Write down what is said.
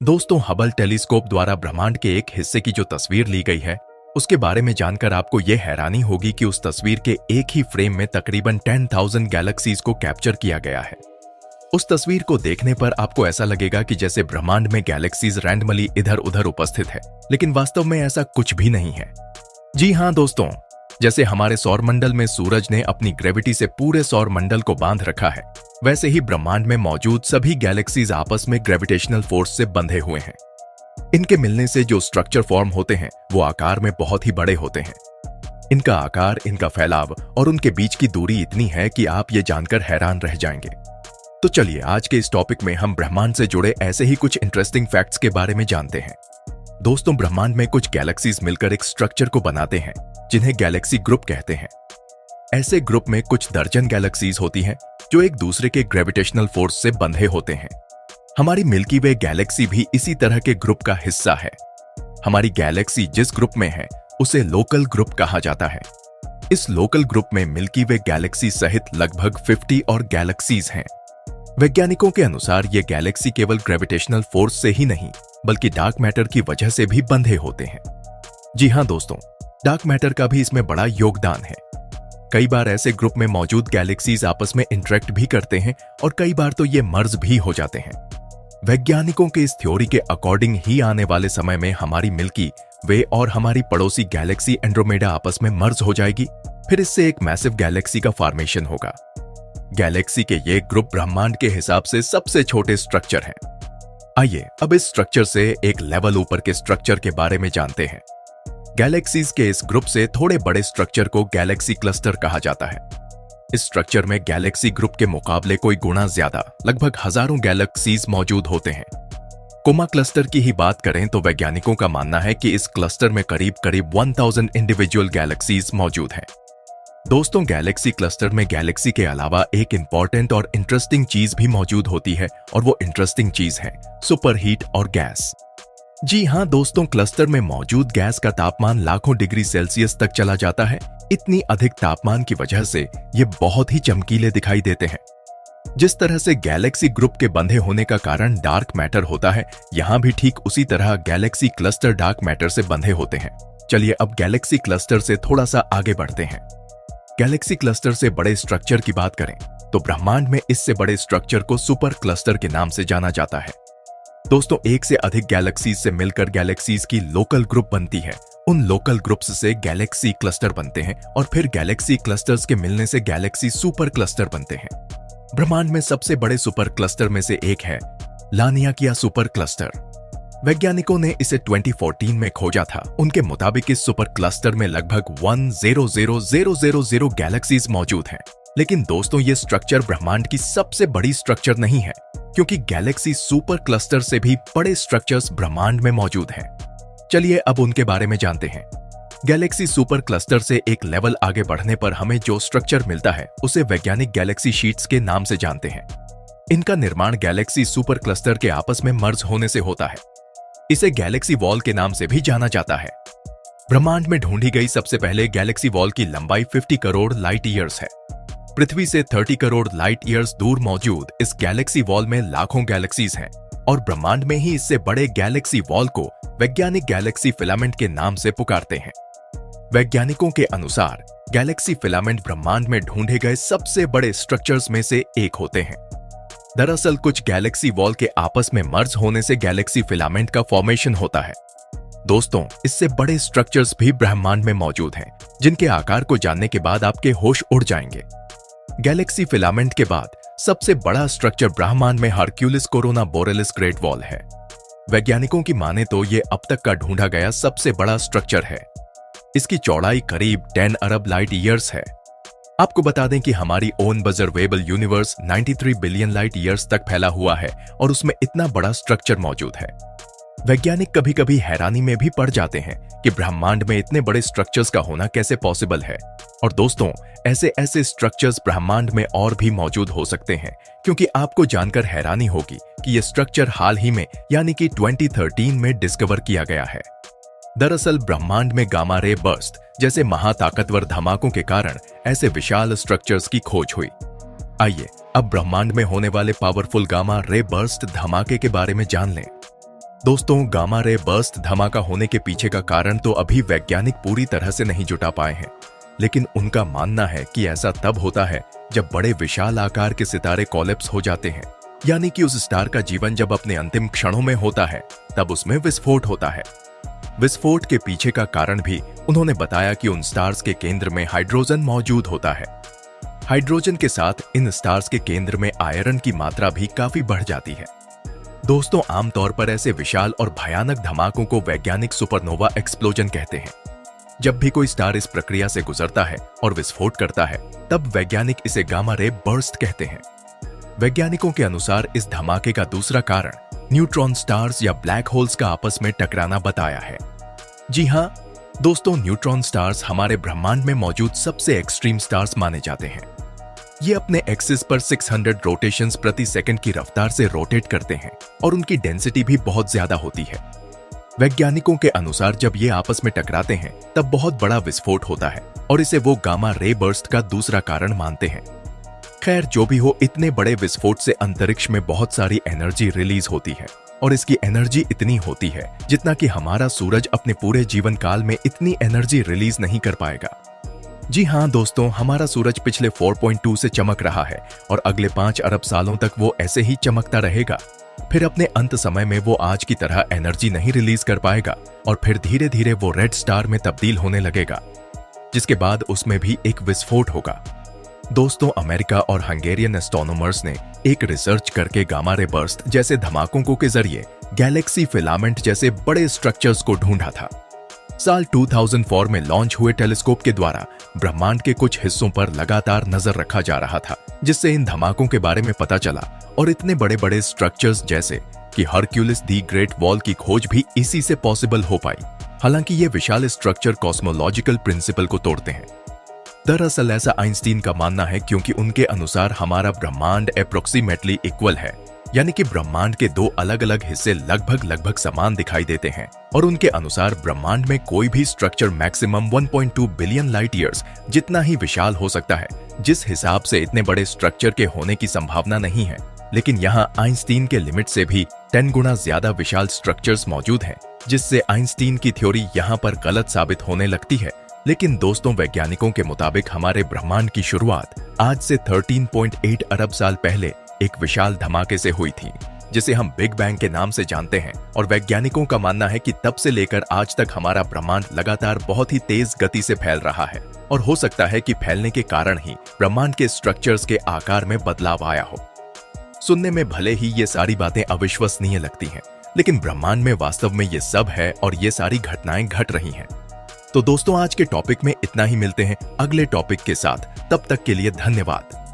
दोस्तों, Hubble telescope द्वारा ब्रह्मांड के एक हिस्से की जो तस्वीर ली गई है, उसके बारे में जानकर आपको यह हैरानी होगी कि उस तस्वीर के एक ही फ्रेम में तकरीबन 10,000 गैलेक्सीज को कैप्चर किया गया है। उस तस्वीर को देखने पर आपको ऐसा लगेगा कि जैसे ब्रह्मांड में गैलेक्सीज रैंडमली इधर उधर उपस्थित है, लेकिन वास्तव में ऐसा कुछ भी नहीं है। जी हां दोस्तों, जैसे हमारे सौरमंडल में सूरज ने अपनी ग्रेविटी से पूरे सौरमंडल को बांध रखा है, वैसे ही ब्रह्मांड में मौजूद सभी गैलेक्सीज आपस में ग्रेविटेशनल फोर्स से बंधे हुए हैं। इनके मिलने से जो स्ट्रक्चर फॉर्म होते हैं वो आकार में बहुत ही बड़े होते हैं। इनका आकार, इनका फैलाव और उनके बीच की दूरी इतनी है कि आप ये जानकर हैरान रह जाएंगे। तो चलिए आज के इस टॉपिक में हम ब्रह्मांड से जुड़े ऐसे ही कुछ इंटरेस्टिंग फैक्ट्स के बारे में जानते हैं। दोस्तों, ब्रह्मांड में कुछ गैलेक्सीज मिलकर एक स्ट्रक्चर को बनाते हैं जिन्हें गैलेक्सी ग्रुप कहते हैं। ऐसे ग्रुप में कुछ दर्जन गैलेक्सीज होती हैं जो एक दूसरे के ग्रेविटेशनल फोर्स से बंधे होते हैं। हमारी मिल्की वे गैलेक्सी भी इसी तरह के ग्रुप का हिस्सा है। हमारी गैलेक्सी जिस ग्रुप में है उसे लोकल ग्रुप कहा जाता है। इस लोकल ग्रुप में मिल्की वे गैलेक्सी सहित लगभग 50 और गैलेक्सीज हैं। वैज्ञानिकों के अनुसार ये गैलेक्सी केवल ग्रेविटेशनल फोर्स से ही नहीं बल्कि डार्क मैटर की वजह से भी बंधे होते हैं। जी हां दोस्तों, डार्क मैटर का भी इसमें बड़ा योगदान है। कई बार ऐसे ग्रुप में मौजूद गैलेक्सीज आपस में इंटरेक्ट भी करते हैं और कई बार तो ये मर्ज भी हो जाते हैं। वैज्ञानिकों के इस थ्योरी के अकॉर्डिंग ही आने वाले समय में हमारी मिल्की वे और हमारी पड़ोसी गैलेक्सी एंड्रोमेडा आपस में मर्ज हो जाएगी। फिर इससे एक मैसिव गैलेक्सी का फॉर्मेशन होगा। गैलेक्सी के ये ग्रुप ब्रह्मांड के हिसाब से सबसे छोटे स्ट्रक्चर हैं। आइए अब इस स्ट्रक्चर से एक लेवल ऊपर के स्ट्रक्चर के बारे में जानते हैं। गैलेक्सीज के इस ग्रुप से थोड़े बड़े स्ट्रक्चर को गैलेक्सी क्लस्टर कहा जाता है। इस स्ट्रक्चर में गैलेक्सी ग्रुप के मुकाबले कोई गुना ज्यादा, लगभग हजारों गैलेक्सीज मौजूद होते हैं। कोमा क्लस्टर की ही बात करें तो वैज्ञानिकों का मानना है कि इस क्लस्टर में करीब 1000 इंडिविजुअल गैलेक्सीज मौजूद हैं। दोस्तों, गैलेक्सी क्लस्टर में गैलेक्सी के अलावा एक इंपॉर्टेंट और इंटरेस्टिंग चीज भी मौजूद होती है और वो इंटरेस्टिंग चीज है सुपरहीट और गैस। जी हां दोस्तों, क्लस्टर में मौजूद गैस का तापमान लाखों डिग्री सेल्सियस तक चला जाता है। इतनी अधिक तापमान की वजह से ये बहुत ही चमकीले दिखाई देते हैं। जिस तरह से गैलेक्सी ग्रुप के बंधे होने का कारण डार्क मैटर होता है, यहां भी ठीक उसी तरह गैलेक्सी क्लस्टर डार्क मैटर से बंधे होते हैं। चलिए अब गैलेक्सी क्लस्टर से थोड़ा सा आगे बढ़ते हैं। गैलेक्सी क्लस्टर से बड़े स्ट्रक्चर की बात करें तो ब्रह्मांड में इससे बड़े स्ट्रक्चर को सुपर क्लस्टर के नाम से जाना जाता है। दोस्तों, एक से अधिक गैलेक्सीज से मिलकर गैलेक्सीज की लोकल ग्रुप बनती है। उन लोकल ग्रुप्स से गैलेक्सी क्लस्टर बनते हैं और फिर गैलेक्सी क्लस्टर्स के मिलने से गैलेक्सी सुपर क्लस्टर बनते हैं। ब्रह्मांड में सबसे बड़े सुपर क्लस्टर में से एक है लानियाकिया सुपर क्लस्टर। वैज्ञानिकों ने इसे 2014 में खोजा था। उनके मुताबिक इस सुपर क्लस्टर में लगभग 100,000 गैलेक्सीज मौजूद हैं। लेकिन दोस्तों, ये स्ट्रक्चर ब्रह्मांड की सबसे बड़ी स्ट्रक्चर नहीं है, क्योंकि गैलेक्सी सुपर क्लस्टर से भी बड़े स्ट्रक्चर्स ब्रह्मांड में मौजूद हैं। चलिए अब उनके बारे में जानते हैं। गैलेक्सी सुपर क्लस्टर से एक लेवल आगे बढ़ने पर हमें जो स्ट्रक्चर मिलता है उसे वैज्ञानिक गैलेक्सी शीट्स के नाम से जानते हैं। इनका निर्माण गैलेक्सी सुपर क्लस्टर के आपस में मर्ज होने से होता है। इसे गैलेक्सी वॉल के नाम से भी जाना जाता है। ब्रह्मांड में ढूंढी गई सबसे पहले गैलेक्सी वॉल की लंबाई 50 करोड़ लाइट ईयर्स है। पृथ्वी से 30 करोड़ लाइट ईयर्स दूर मौजूद इस गैलेक्सी वॉल में लाखों गैलेक्सीज हैं और ब्रह्मांड में ही इससे बड़े गैलेक्सी वॉल को वैज्ञानिक गैलेक्सी फिलामेंट के नाम से पुकारते हैं। वैज्ञानिकों के अनुसार गैलेक्सी फिलामेंट ब्रह्मांड में ढूंढे गए सबसे बड़े स्ट्रक्चर्स में से एक होते हैं। दरअसल कुछ गैलेक्सी वॉल के आपस में मर्ज होने से गैलेक्सी फिलामेंट का फॉर्मेशन होता है। दोस्तों, इससे बड़े स्ट्रक्चर्स भी ब्रह्मांड में मौजूद हैं, जिनके आकार को जानने के बाद आपके होश उड़ जाएंगे। गैलेक्सी फिलामेंट के बाद सबसे बड़ा स्ट्रक्चर ब्रह्मांड में Hercules corona borealis great wall है। वैज्ञानिकों की माने तो ये अब तक का ढूंढा गया सबसे बड़ा स्ट्रक्चर है। इसकी चौड़ाई करीब 10 अरब लाइट ईयर्स है। आपको बता दें कि हमारी own observable universe 93 billion light years तक फैला हुआ है और उसमें इतना बड़ा स्ट्रक्चर मौजूद है। वैज्ञानिक कभी कभी हैरानी में भी पड़ जाते हैं कि ब्रह्मांड में इतने बड़े स्ट्रक्चर्स का होना कैसे पॉसिबल है। और दोस्तों, ऐसे स्ट्रक्चर्स ब्रह्मांड में और भी मौजूद हो सकते हैं, क्योंकि आपको जानकर हैरानी होगी कि यह स्ट्रक्चर हाल ही में यानी कि 2013 में डिस्कवर किया गया है। दरअसल ब्रह्मांड में गामा रे बर्स्ट जैसे महाताकतवर धमाकों के कारण ऐसे विशाल स्ट्रक्चर्स की खोज हुई। आइए अब ब्रह्मांड में होने वाले पावरफुल गामा रे बर्स्ट धमाके के बारे में जान लें। दोस्तों, गामा रे बर्स्ट धमाका होने के पीछे का कारण तो अभी वैज्ञानिक पूरी तरह से नहीं जुटा पाए हैं, लेकिन उनका मानना है कि ऐसा तब होता है जब बड़े विशाल आकार के सितारे कोलैप्स हो जाते हैं, यानी कि उस स्टार का जीवन जब अपने अंतिम क्षणों में होता है तब उसमें विस्फोट होता है। विस्फोट के पीछे का कारण भी उन्होंने बताया कि उन स्टार्स के केंद्र में हाइड्रोजन मौजूद होता है। हाइड्रोजन के साथ इन स्टार्स के केंद्र में आयरन की मात्रा भी काफी बढ़ जाती है। दोस्तों, आमतौर पर ऐसे विशाल और भयानक धमाकों को वैज्ञानिक सुपरनोवा एक्सप्लोजन कहते हैं। जब भी कोई स्टार इस प्रक्रिया से गुजरता है और विस्फोट करता है, तब वैज्ञानिक इसे गामा रे बर्स्ट कहते हैं। वैज्ञानिकों के अनुसार इस धमाके का दूसरा कारण न्यूट्रॉन स्टार्स या ब्लैक होल्स का आपस में टकराना बताया है। जी हाँ दोस्तों, न्यूट्रॉन स्टार्स हमारे ब्रह्मांड में मौजूद सबसे एक्सट्रीम स्टार्स माने जाते हैं। ये अपने एक्सिस पर 600 रोटेशंस प्रति सेकंड की रफ्तार से रोटेट करते हैं और उनकी डेंसिटी भी बहुत ज्यादा होती है। वैज्ञानिकों के अनुसार जब ये आपस में टकराते हैं तब बहुत बड़ा विस्फोट होता है और इसे वो गामा रे बर्स्ट का दूसरा कारण मानते हैं। खैर, जो भी हो, इतने बड़े विस्फोट से अंतरिक्ष में बहुत सारी एनर्जी रिलीज होती है और इसकी एनर्जी इतनी होती है जितना कि हमारा सूरज अपने पूरे जीवन काल में इतनी एनर्जी रिलीज नहीं कर पाएगा। जी हाँ दोस्तों, हमारा सूरज पिछले 4.2 से चमक रहा है और अगले 5 अरब सालों तक वो ऐसे ही चमकता रहेगा। फिर अपने अंत समय में वो आज की तरह एनर्जी नहीं रिलीज कर पाएगा और फिर धीरे धीरे वो रेड स्टार में तब्दील होने लगेगा, जिसके बाद उसमें भी एक विस्फोट होगा। दोस्तों, अमेरिका और हंगेरियन एस्ट्रोनॉमर्स ने एक रिसर्च करके गामा रे बर्स्ट जैसे धमाकों के जरिए गैलेक्सी फिलामेंट जैसे बड़े स्ट्रक्चर्स को ढूंढा था। साल 2004 में लॉन्च हुए टेलीस्कोप के द्वारा ब्रह्मांड के कुछ हिस्सों पर लगातार नजर रखा जा रहा था, जिससे इन धमाकों के बारे में पता चला और इतने बड़े बड़े स्ट्रक्चर्स जैसे कि हरक्यूलिस दी ग्रेट वॉल की खोज भी इसी से पॉसिबल हो पाई। हालांकि ये विशाल स्ट्रक्चर कॉस्मोलॉजिकल प्रिंसिपल को तोड़ते हैं। दरअसल ऐसा आइंस्टीन का मानना है क्योंकि उनके अनुसार हमारा ब्रह्मांड अप्रोक्सीमेटली इक्वल है, यानी कि ब्रह्मांड के दो अलग अलग हिस्से लगभग समान दिखाई देते हैं और उनके अनुसार ब्रह्मांड में कोई भी structure maximum 1.2 billion light years जितना ही विशाल हो सकता है, जिस हिसाब से इतने बड़े स्ट्रक्चर के होने की संभावना नहीं है। लेकिन यहाँ आइंस्टीन के लिमिट से भी 10 गुना ज्यादा विशाल स्ट्रक्चर्स मौजूद हैं, जिससे आइंस्टीन की थ्योरी यहाँ पर गलत साबित होने लगती है। लेकिन दोस्तों, वैज्ञानिकों के मुताबिक हमारे ब्रह्मांड की शुरुआत आज से 13.8 अरब साल पहले एक विशाल धमाके से हुई थी, जिसे हम बिग बैंग के नाम से जानते हैं। और वैज्ञानिकों का मानना है कि तब से लेकर आज तक हमारा ब्रह्मांड लगातार बहुत ही तेज गति से फैल रहा है और हो सकता है कि फैलने के कारण ही ब्रह्मांड के स्ट्रक्चर्स के आकार में बदलाव आया हो। सुनने में भले ही ये सारी बातें अविश्वसनीय लगती हैं, लेकिन ब्रह्मांड में वास्तव में ये सब है और ये सारी घटनाएं घट रही हैं। तो दोस्तों, आज के टॉपिक में इतना ही। मिलते हैं अगले टॉपिक के साथ, तब तक के लिए धन्यवाद।